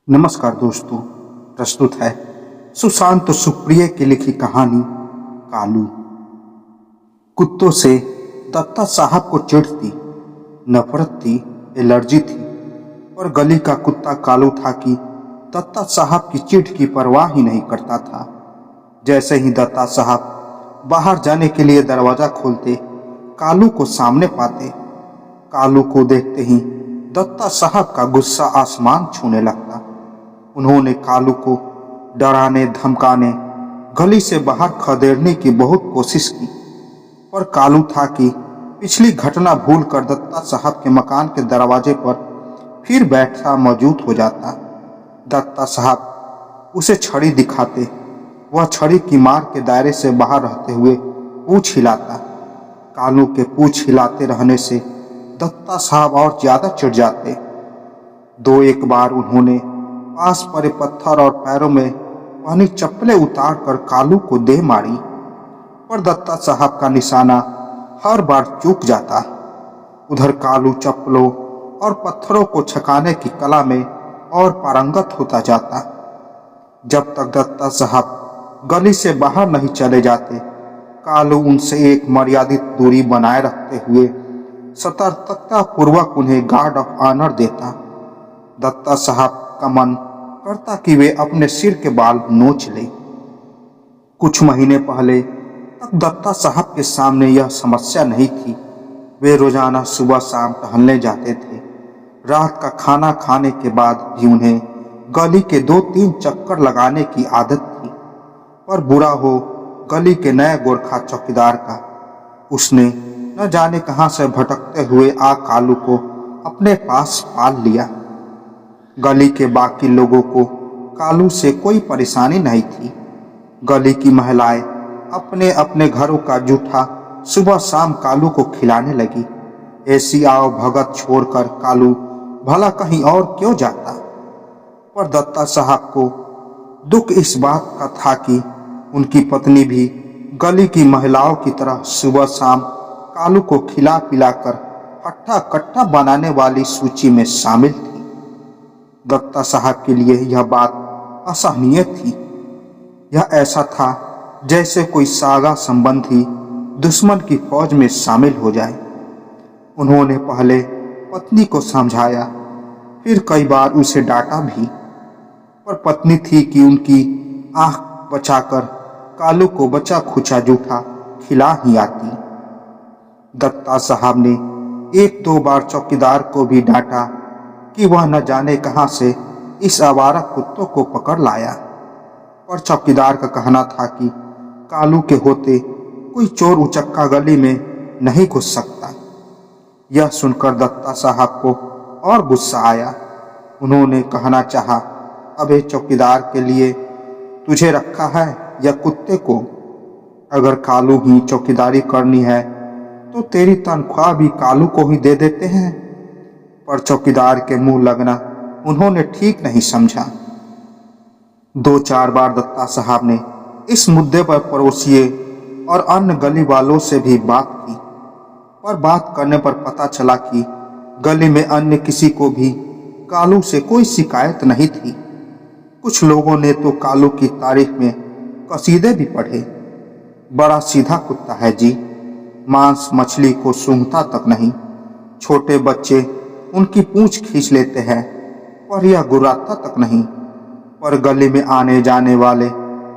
नमस्कार दोस्तों, प्रस्तुत है सुशांत सुप्रिय की लिखी कहानी कालू। कुत्तों से दत्ता साहब को चिढ़ थी, नफरत थी, एलर्जी थी। और गली का कुत्ता कालू था कि दत्ता साहब की चिढ़ की परवाह ही नहीं करता था। जैसे ही दत्ता साहब बाहर जाने के लिए दरवाजा खोलते, कालू को सामने पाते। कालू को देखते ही दत्ता साहब का गुस्सा आसमान छूने लगता। उन्होंने कालू को डराने धमकाने, गली से बाहर खदेड़ने की बहुत कोशिश की, पर कालू था कि पिछली घटना भूलकर दत्ता साहब के मकान के दरवाजे पर फिर बैठा मौजूद हो जाता। दत्ता साहब उसे छड़ी दिखाते, वह छड़ी की मार के दायरे से बाहर रहते हुए पूंछ हिलाता। कालू के पूंछ हिलाते रहने से दत्ता साहब और ज्यादा चिढ़ जाते। दो एक बार उन्होंने पास पड़े पत्थर और पैरों में पहनी चप्पलें उतार कर कालू को दे मारी, पर दत्ता साहब का निशाना हर बार चूक जाता। उधर कालू चप्पलों और पत्थरों को छकाने की कला में और पारंगत होता जाता। जब तक दत्ता साहब गली से बाहर नहीं चले जाते, कालू उनसे एक मर्यादित दूरी बनाए रखते हुए सतर्कता पूर्वक उन्हें गार्ड ऑफ ऑनर देता। दत्ता साहब का मन करता कि वे अपने सिर के बाल नोच ले। कुछ महीने पहले तक दत्ता साहब के सामने यह समस्या नहीं थी। वे रोजाना सुबह शाम टहलने जाते थे। रात का खाना खाने के बाद भी उन्हें गली के 2-3 चक्कर लगाने की आदत थी। पर बुरा हो गली के नए गोरखा चौकीदार का, उसने न जाने कहां से भटकते हुए कालू को अपने पास पाल लिया। गली के बाकी लोगों को कालू से कोई परेशानी नहीं थी। गली की महिलाएं अपने अपने घरों का जूठा सुबह शाम कालू को खिलाने लगी। ऐसी आओ भगत छोड़कर कालू भला कहीं और क्यों जाता। पर दत्ता साहब को दुख इस बात का था कि उनकी पत्नी भी गली की महिलाओं की तरह सुबह शाम कालू को खिला पिलाकर हट्टा कट्टा बनाने वाली सूची में शामिल थी। दत्ता साहब के लिए यह बात असहनीय थी। यह ऐसा था जैसे कोई सागा संबंधी दुश्मन की फौज में शामिल हो जाए। उन्होंने पहले पत्नी को समझाया, फिर कई बार उसे डांटा भी, पर पत्नी थी कि उनकी आंख बचाकर कालू को बचा खुचा जूठा खिला ही आती। दत्ता साहब ने 1-2 बार चौकीदार को भी डांटा कि वह न जाने कहां से इस आवारा कुत्तों को पकड़ लाया, पर चौकीदार का कहना था कि कालू के होते कोई चोर उचक्का गली में नहीं घुस सकता। यह सुनकर दत्ता साहब को और गुस्सा आया। उन्होंने कहना चाहा, अबे चौकीदार के लिए तुझे रखा है या कुत्ते को? अगर कालू ही चौकीदारी करनी है तो तेरी तनख्वाह भी कालू को ही दे देते हैं। पर चौकीदार के मुंह लगना उन्होंने ठीक नहीं समझा। 2-4 बार दत्ता साहब ने इस मुद्दे पर पड़ोसियों और अन्य गली वालों से भी बात की, पर बात करने पर पता चला कि गली में अन्य किसी को भी कालू से कोई शिकायत नहीं थी। कुछ लोगों ने तो कालू की तारीफ में कसीदे भी पढ़े। बड़ा सीधा कुत्ता है जी, मांस मछली को सूंघता तक नहीं। छोटे बच्चे उनकी पूंछ खींच लेते हैं, पर यह गुर्राता तक नहीं। पर गली में आने जाने वाले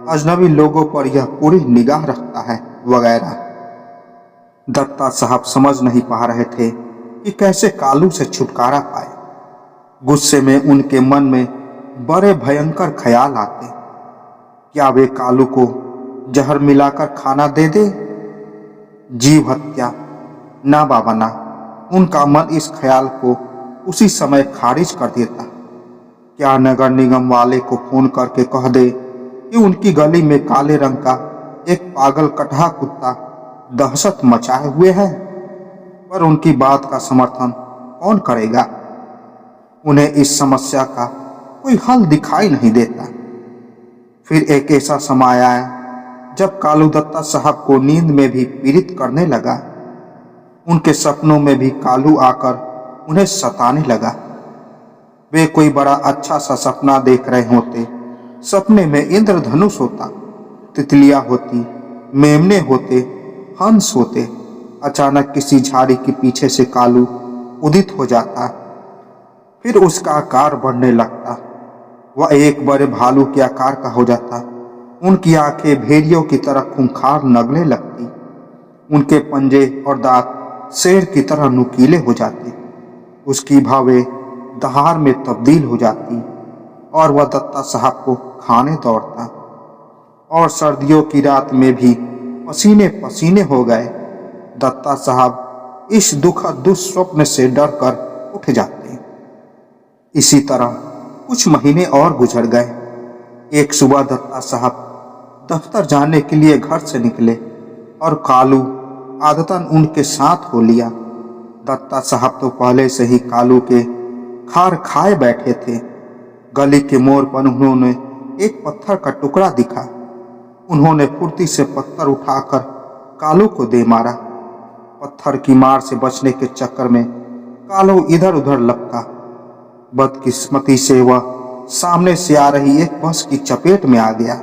अजनबी लोगों पर यह पूरी निगाह रखता है वगैरह। दत्ता साहब समझ नहीं पा रहे थे कि कैसे कालू से छुटकारा पाए। गुस्से में उनके मन में बड़े भयंकर ख्याल आते। क्या वे कालू को जहर मिलाकर खाना दे दे? जीव हत्या? ना बाबा ना। उनका मन इस ख्याल को उसी समय खारिज कर देता। क्या नगर निगम वाले को फोन करके कह दे कि उनकी गली में काले रंग का एक पागल कटहा कुत्ता दहशत मचाए हुए है? पर उनकी बात का समर्थन कौन करेगा? उन्हें इस समस्या का कोई हल दिखाई नहीं देता। फिर एक ऐसा समय आया जब कालू दत्ता साहब को नींद में भी पीड़ित करने लगा। उनके सपनों में भी कालू आकर उन्हें सताने लगा। वे कोई बड़ा अच्छा सा सपना देख रहे होते। सपने में इंद्रधनुष होता, तितलियां होती, मेमने होते, हंस होते। अचानक किसी झाड़ी के पीछे से कालू उदित हो जाता, फिर उसका आकार बढ़ने लगता। वह एक बड़े भालू के आकार का हो जाता। उनकी आंखें भेड़ियों की तरह खूंखार नगने लगती। उनके पंजे और दांत शेर की तरह नुकीले हो जाते। उसकी भावें दहाड़ में तब्दील हो जाती और वह दत्ता साहब को खाने दौड़ता। और सर्दियों की रात में भी पसीने पसीने हो गए। दत्ता साहब इस दुखद दुस्वप्न से डर कर उठ जाते। इसी तरह कुछ महीने और गुजर गए। एक सुबह दत्ता साहब दफ्तर जाने के लिए घर से निकले और कालू आदतन उनके साथ हो लिया। दत्ता साहब तो पहले से ही कालू के खार खाए बैठे थे। गली के मोड़ पर उन्होंने एक पत्थर का टुकड़ा दिखा। उन्होंने फुर्ती से पत्थर उठाकर कालू को दे मारा। पत्थर की मार से बचने के चक्कर में कालू इधर उधर लपका। बदकिस्मती से वह सामने से आ रही एक बस की चपेट में आ गया।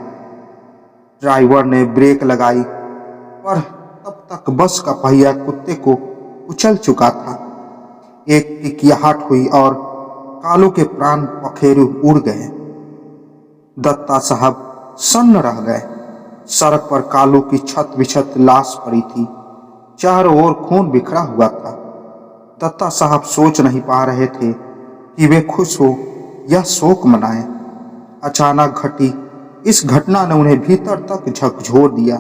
ड्राइवर ने ब्रेक लगाई, पर तब तक बस का पहिया कुत्ते को कुचल चुका था। एक किकियाहट हुई और कालू के प्राण पखेरु उड़ गए। दत्ता साहब सन्न रह गए। सड़क पर कालू की छत बिछत लाश पड़ी थी। चारों ओर खून बिखरा हुआ था। दत्ता साहब सोच नहीं पा रहे थे कि वे खुश हो या शोक मनाएं। अचानक घटी इस घटना ने उन्हें भीतर तक झकझोर दिया।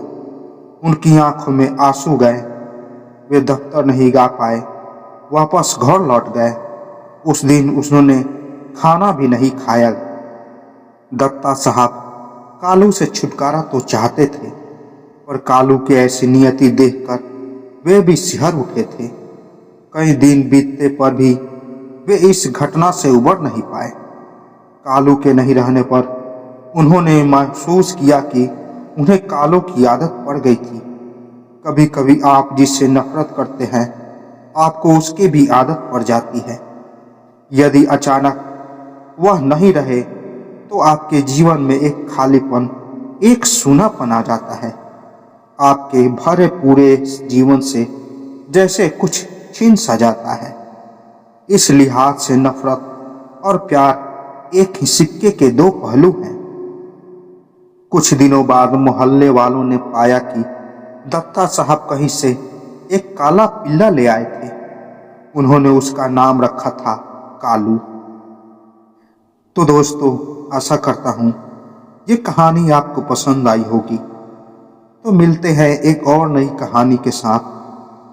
उनकी आंखों में आंसू गए। वे दफ्तर नहीं जा पाए, वापस घर लौट गए। उस दिन उन्होंने खाना भी नहीं खाया। दत्ता साहब कालू से छुटकारा तो चाहते थे, पर कालू की ऐसी नियति देखकर वे भी सिहर उठे थे। कई दिन बीतने पर भी वे इस घटना से उबर नहीं पाए। कालू के नहीं रहने पर उन्होंने महसूस किया कि उन्हें कालू की आदत पड़ गई थी। कभी कभी आप जिससे नफरत करते हैं, आपको उसकी भी आदत पड़ जाती है। यदि अचानक वह नहीं रहे तो आपके जीवन में एक खालीपन, एक सूनापन आ जाता है। आपके भरे पूरे जीवन से जैसे कुछ छीन सा जाता है। इस लिहाज से नफरत और प्यार एक ही सिक्के के दो पहलू हैं। कुछ दिनों बाद मोहल्ले वालों ने पाया कि दत्ता साहब कहीं से एक काला पिल्ला ले आए थे। उन्होंने उसका नाम रखा था कालू। तो दोस्तों, आशा करता हूं ये कहानी आपको पसंद आई होगी। तो मिलते हैं एक और नई कहानी के साथ।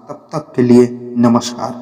तब तक के लिए नमस्कार।